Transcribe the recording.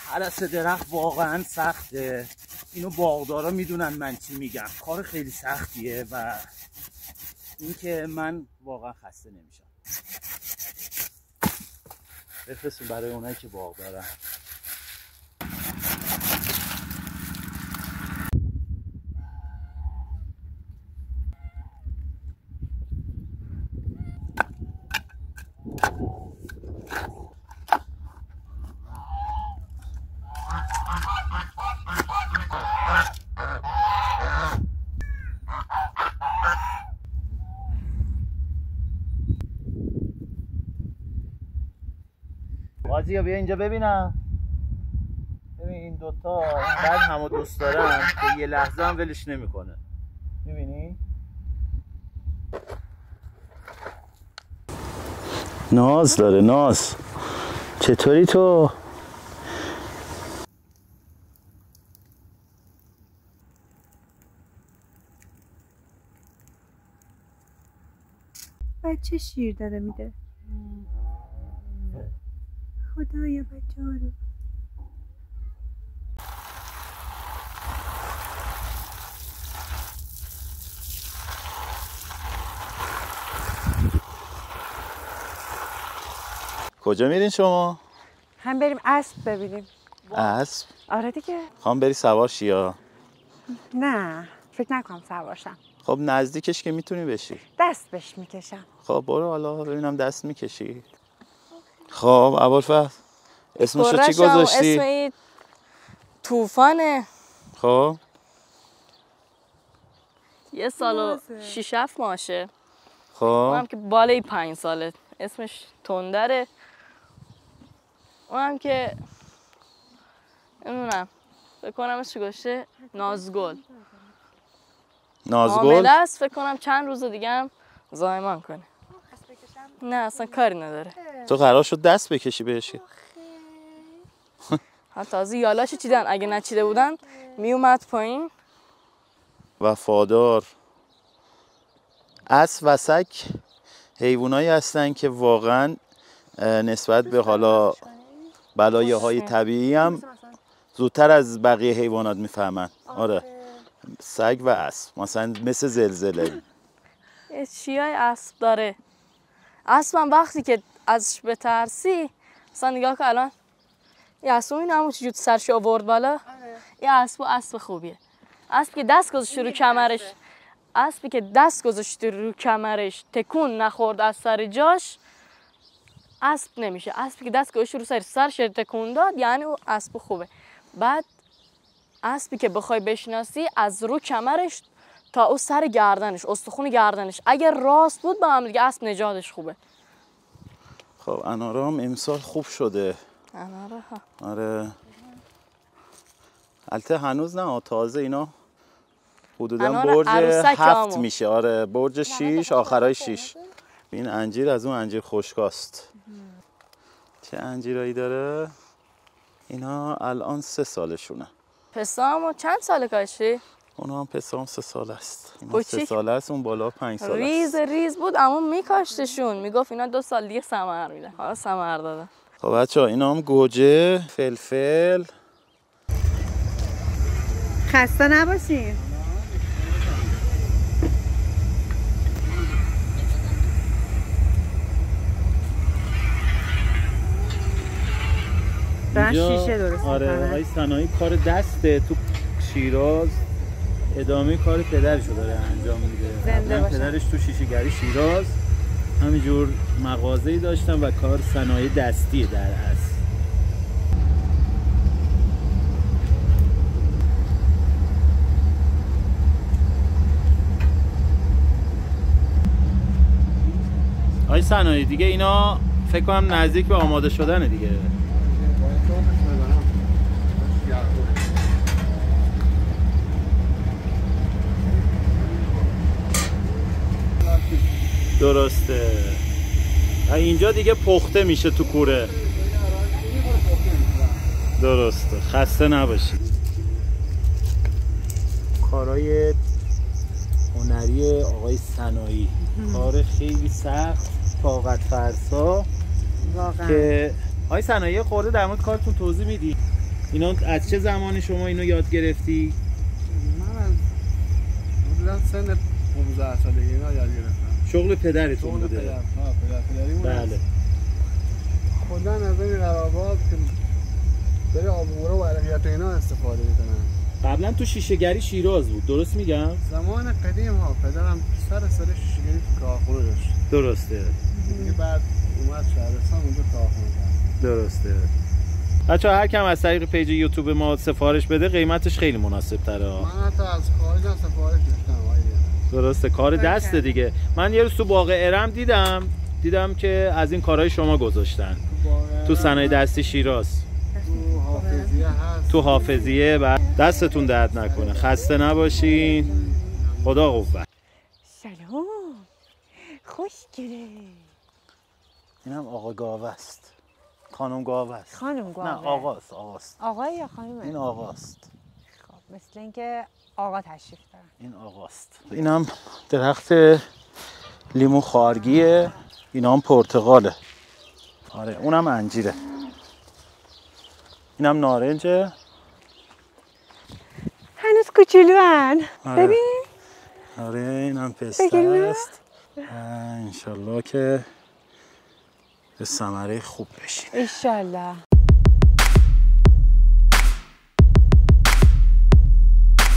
هرس درخت واقعا سخته. اینو باغدارا میدونن من چی میگم. کار خیلی سختیه و اینکه من واقعا خسته نمیشم. بفرستون برای اونایی که باغ دارن. قاضی بیا اینجا ببینم. ببین این دوتا اینقدر همو دوست دارن که یه لحظه هم ولش نمیکنه. میبینی؟ ناز داره. ناز چطوری تو؟ بچه شیر داره میده. خدایا بچه ها رو. کجا میرین شما؟ هم بریم اسب ببینیم. اسب؟ آره دیگه. خواهم بری سوار شی یا؟ نه فکر نکنم سوارشم. خب نزدیکش که میتونی بشی. دست بهش میکشم. خب برو حالا ببینم دست میکشی. خب ابوالفضل اسمشو چی گذاشتی؟ اسم طوفانه. خب 1 سال و 6-7 ماشه. خب اونم که بالای 5 ساله. اسمش تندره. اونم که نمیدونم فکر کنم اسمش گذاشته نازگل. نازگل؟ حامله است فکر کنم چند روز دیگه هم زایمان کنه. نه اصلا کاری نداره. تو قرار شد دست بکشی بهش؟ حتی تازه یالاشو چیدن، اگه نچیده بودن میومد پایین. وفادار. اسب و سگ حیوانایی هستن که واقعا نسبت به حالا بلایه‌های طبیعی هم زودتر از بقیه حیوانات میفهمن. آره سگ و اسب مثلا مثل زلزله. یه چیای اسب داره. اسب هم وقتی که ازش بترسی مثلا نگاه که الان یه اسب این همون چجور سرش آورد بالا. یه اسب خوبیه. اسبی که دست گذاشته رو کمرش، اسبی که دست گذاشته رو کمرش تکون نخورد از سر جاش اسب نمیشه. اسبی که دست گذاشته رو سرش تکون داد یعنی اون اسب خوبه. بعد اسبی که بخوای بشناسی از رو کمرش تا او سر گردنش، استخون گردنش اگر راست بود با هم دیگه اسب نجاتش خوبه. خب انارام امسال خوب شده. اناره ها. آره البته هنوز نه تازه اینا حدودا برج 7 میشه. آره برج 6 آخرای 6. این انجیر از اون انجیر خشکاست. چه انجیرایی داره؟ اینا الان 3 سالشونه. پسامو چند ساله کاشتی؟ اونا هم پسام 3 سال است. اینا 3 سال است، اون بالا 5 سال است. ریز بود اما میکاشتشون، میگفت اینا 2 سال دیگه ثمر میده. حالا ثمر داده. خب بچه‌ها اینا هم گوجه، فلفل. خسته نباشین. شیشه درست. آره آقای صنایع کار دسته تو شیراز، ادامه کار پدرشو داره انجام میده. پدرش تو شیشه‌گری شیراز همینجور مغازه‌ای داشتن و کار صنایع دستی در اصل. آقای صنایع دیگه اینا فکر کنم نزدیک به آماده شدنه دیگه. درسته. اینجا دیگه پخته میشه تو کوره. درسته. خسته نباشید. کارای هنری آقای صنایع کار خیلی سخت، طاقت فرسا واقعا. که آقای صنایع خورده در مورد کارتون توضیح میدی؟ اینا از چه زمانی شما اینو یاد گرفتی؟ من از حدودا سن 15 سالگی اینا یاد گرفتم. شغل پدرتون شغل بوده؟ پدریمون. بله. خودن از این قرابات که برای آبورا و عرقیات اینا استفاده میکنن. قبلا تو شیشه‌گری شیراز بود، درست میگم؟ زمان قدیم ها پدرم سر شیشه‌گری کارخونه داشت. درسته. دیگه بعد اومد شهرستان اونجا کارخونه کرد. درسته. بچه‌ها هر کم از طریق پیج یوتیوب ما سفارش بده قیمتش خیلی مناسب تره. من حتی از خارج هم سفارش داشتم. درسته، کار دسته دیگه. من یه روز تو باغ ارم دیدم که از این کارهای شما گذاشتن تو صنایع دستی شیراز. تو حافظیه هست. تو حافظیه. دستتون درد نکنه، خسته نباشین، خدا قوت. سلام، خوشگله. اینم آقا گاوه است. خانم گاوه است. خانم گاوه. نه آقاست. آقای یا خانمه؟ این آقاست. خب مثل اینکه آقا تشریف دارن. این آقاست. اینم درخت لیمو خارگیه، اینم پرتقاله. آره اونم انجیره. اینم نارنجه. هنوز کوچولوان. آره. ببین. آره اینم پسته است. انشالله که به ثمره خوب بشین. انشالله.